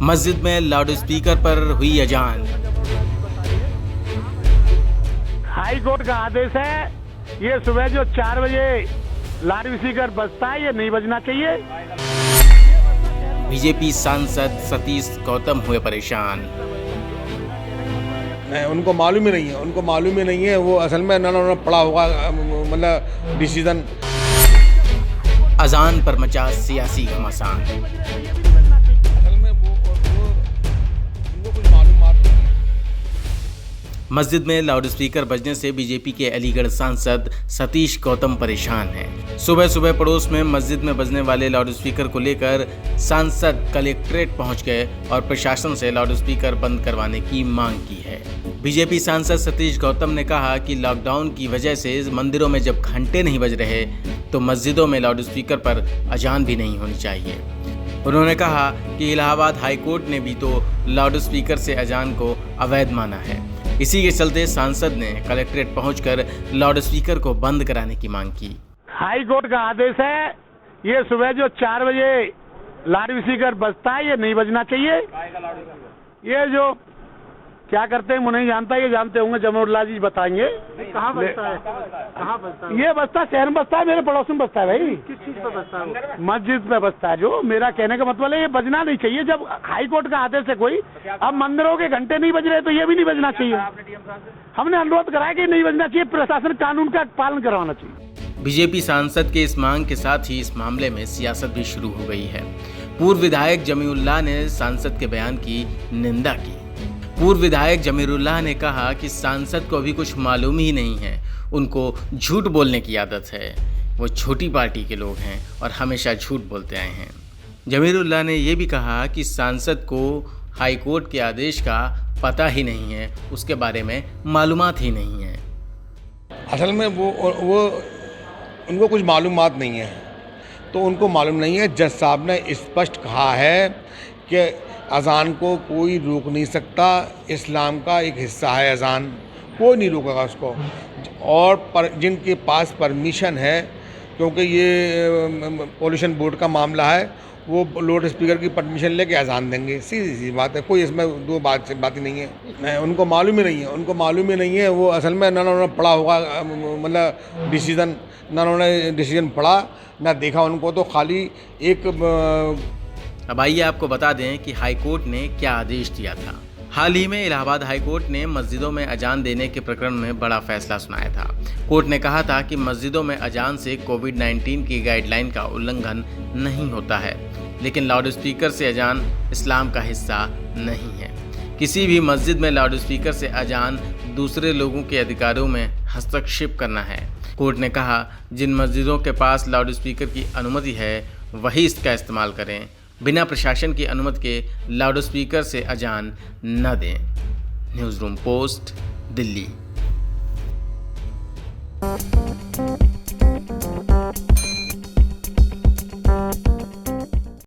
मस्जिद में लाउडस्पीकर पर हुई अजान। हाई कोर्ट का आदेश है, ये सुबह जो 4 बजे लाउडस्पीकर बजता है ये नहीं बजना चाहिए। बीजेपी सांसद सतीश गौतम हुए परेशान। उनको मालूम ही नहीं है वो असल में उन्होंने पढ़ा होगा मतलब डिसीजन। अजान पर मचा सियासी घमासान। असल में वो उनको कुछ मालूमात नहीं है। मस्जिद में लाउडस्पीकर बजने से बीजेपी के अलीगढ़ सांसद सतीश गौतम परेशान हैं। सुबह सुबह पड़ोस में मस्जिद में बजने वाले लाउडस्पीकर को लेकर सांसद कलेक्ट्रेट पहुंच गए और प्रशासन से लाउडस्पीकर बंद करवाने की मांग की है। बीजेपी सांसद सतीश गौतम ने कहा कि लॉकडाउन की वजह से मंदिरों में जब घंटे नहीं बज रहे तो मस्जिदों में लाउडस्पीकर पर अजान भी नहीं होनी चाहिए। उन्होंने कहा कि इलाहाबाद हाईकोर्ट ने भी तो लाउडस्पीकर से अजान को अवैध माना है। इसी के चलते सांसद ने कलेक्ट्रेट पहुंचकर लाउडस्पीकर को बंद कराने की मांग की। हाई कोर्ट का आदेश है, ये सुबह जो 4 बजे लाउडस्पीकर बजता है ये नहीं बजना चाहिए। ये जो क्या करते हैं मुझे नहीं जानता, ये जानते होंगे, जमरुल्लाह जी बताएंगे। कहाँ बजता है? कहाँ बजता है? ये बजता शहर में बजता है, मेरे पड़ोस में बजता है भाई। किस चीज पर बजता है? मस्जिद में बजता है। जो मेरा कहने का मतलब है ये बजना नहीं चाहिए। जब हाई कोर्ट का आदेश है कोई, अब मंदिरों के घंटे नहीं बज रहे तो ये भी नहीं बजना चाहिए। हमने अनुरोध कराया कि नहीं बजना चाहिए, प्रशासन कानून का पालन करवाना चाहिए। बीजेपी सांसद के इस मांग के साथ ही इस मामले में सियासत भी शुरू हो गई है। पूर्व विधायक जमीरुल्लाह ने सांसद के बयान की निंदा की। पूर्व विधायक जमीरुल्लाह ने कहा कि सांसद को अभी कुछ मालूम ही नहीं है, उनको झूठ बोलने की आदत है। वो छोटी पार्टी के लोग हैं और हमेशा झूठ बोलते आए हैं। जमीरुल्लाह ने ये भी कहा कि सांसद को हाई कोर्ट के आदेश का पता ही नहीं है, उसके बारे में मालूमात ही नहीं है। असल में वो उनको कुछ मालूमात नहीं है, तो उनको मालूम नहीं है। जज साहब ने स्पष्ट कहा है कि अज़ान को कोई रोक नहीं सकता, इस्लाम का एक हिस्सा है अज़ान, कोई नहीं रोकेगा उसको। और जिनके पास परमिशन है, क्योंकि ये पॉल्यूशन बोर्ड का मामला है, वो लाउड स्पीकर की परमिशन लेके अज़ान देंगे। सीधी सी बात है, कोई इसमें दो बात ही नहीं है। उनको मालूम ही नहीं है वो असल में उन्होंने पढ़ा होगा मतलब डिसीजन, उन्होंने डिसीजन पढ़ा ना देखा, उनको तो खाली एक। अब आइए आपको बता दें कि हाईकोर्ट ने क्या आदेश दिया था। हाल ही में इलाहाबाद हाईकोर्ट ने मस्जिदों में अजान देने के प्रकरण में बड़ा फैसला सुनाया था। कोर्ट ने कहा था कि मस्जिदों में अजान से कोविड-19 की गाइडलाइन का उल्लंघन नहीं होता है, लेकिन लाउडस्पीकर से अजान इस्लाम का हिस्सा नहीं है। किसी भी मस्जिद में लाउडस्पीकर से अजान दूसरे लोगों के अधिकारों में हस्तक्षेप करना है। कोर्ट ने कहा जिन मस्जिदों के पास लाउडस्पीकर की अनुमति है वही इसका इस्तेमाल करें, बिना प्रशासन की अनुमति के लाउडस्पीकर से अजान न दें। News room post, Delhi.